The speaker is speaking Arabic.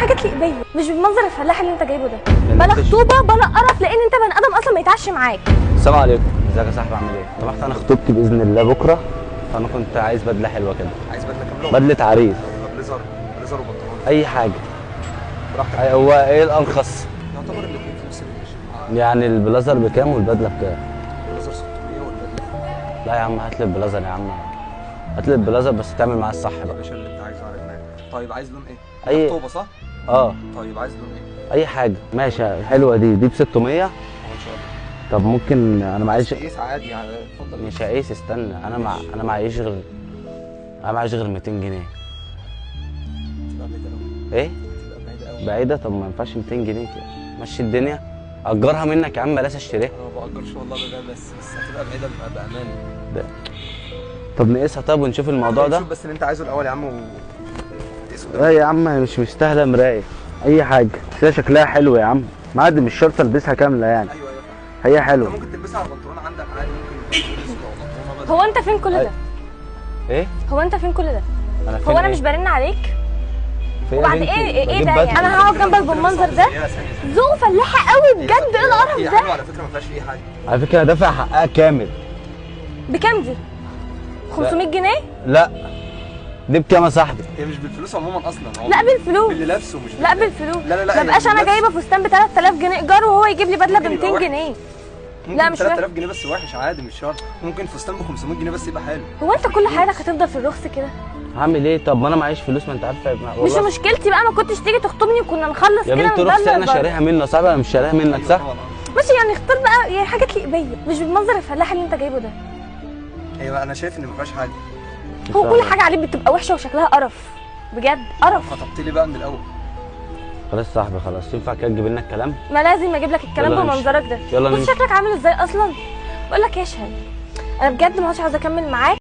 حاجه تليق بيا، مش بالمنظر الفلاح اللي انت جايبه ده. بلا خطوبه بلا قرف، لان انت بني ادم اصلا ما يتعش معاك. السلام عليكم، ازيك يا صاحبي، عامل ايه؟ سمحت، انا خطوبتي باذن الله بكره، فانا كنت عايز بدله حلوه كده. عايز بدله كام لون؟ بدله عريس. بليزر وبنطلون. اي حاجه. براحتك. هو ايه الارخص؟ يعتبر الاثنين في نفس الرينج. يعني البلازر بكام والبدله بكام؟ البليزر 600 والبدله. لا يا عم، هات لي البلازر يا عم، هات لي البلازر بس تعمل معاه الصح يا بقى. باشا اللي انت عايزه على دماغك. طيب عايز لون ايه؟ اي خطوبه صح؟ طيب عايز لون ايه؟ اي حاجه ماشي. حلوه دي ب 600. ان شاء الله. طب ممكن انا معيش. قيس عادي يعني، اتفضل. مش هقيس، استنى، انا معيش غير 200 جنيه. تبقى بعيده قوي. ايه؟ تبقى بعيده قوي. بعيده؟ طب ما ينفعش 200 جنيه كده، مشي الدنيا. اجرها منك يا عم، بلاش اشتريها. انا ما بأجرش والله بس هتبقى بعيده بامان. طب نقيسها طب ونشوف الموضوع ده. شوف بس اللي انت عايزه الاول يا عم تقيسه. لا يا عم، مش مستاهله مرايه، اي حاجه بس هي شكلها حلو يا عم، ما عاد مش شرط البسها كامله يعني. ايوه هي حلوه. انت ممكن تلبسها على البنطلون عندك عادي، ممكن تلبسها على البنطلون. هو انت فين كل ده؟ ايه؟ هو انت فين كل ده؟ فين هو انا إيه؟ مش برن عليك؟ فين وبعد بنتي؟ ايه بجيب ده بدلة. يعني؟ انا هقعد جنبك بالمنظر ده؟ ذوق فلاحه قوي بجد، ايه القرف هي ده؟ حلوه على فكره، ما فيهاش اي حاجه. على فكره دافع حقها كامل. بكام دي؟ 500 جنيه؟ لا دي بكام يا صاحبي؟ هي مش بالفلوس عموما اصلا. لا بالفلوس. باللي لابسه مش لا بالفلوس. لا ما بقاش انا جايبه فستان ب 3000 جنيه ايجار وهو يجيب لي بدله ب 200 جنيه. لا مش 3000 جنيه بس وحش عادي، مش شرط. ممكن فستان ب 500 جنيه بس يبقى حلو. هو انت كل حياتك هتفضل في الرخص كده؟ هعمل ايه؟ طب ما انا معيش فلوس، ما انت عارفه مش مشكلتي بقى، ما كنتش تيجي تخطبني وكنا نخلص يا كده بنت رخصة انا شاريها منه يا صاحبي، انا مش شاريها منك صح؟ ماشي يعني اختار بقى يعني حاجه تليق بيا، مش بالمنظر الفلاح اللي انت جايبه ده. ايوه انا شايف ان ما فيهاش حاجه. هو كل حاجه عليه بتبقى وحشه وشكلها قرف بجد، قرف. خطبت لي بقى من الاول. خلاص يا صاحبي خلاص، ينفع كده تجيب لنا الكلام؟ ما لازم اجيب لك الكلام يلا نمشي. بمنظرك ده. يلا بص نمشي. شكلك عامل ازاي اصلا. بقول لك ايه يا شهد، انا بجد ما عادش عايزه اكمل معاك.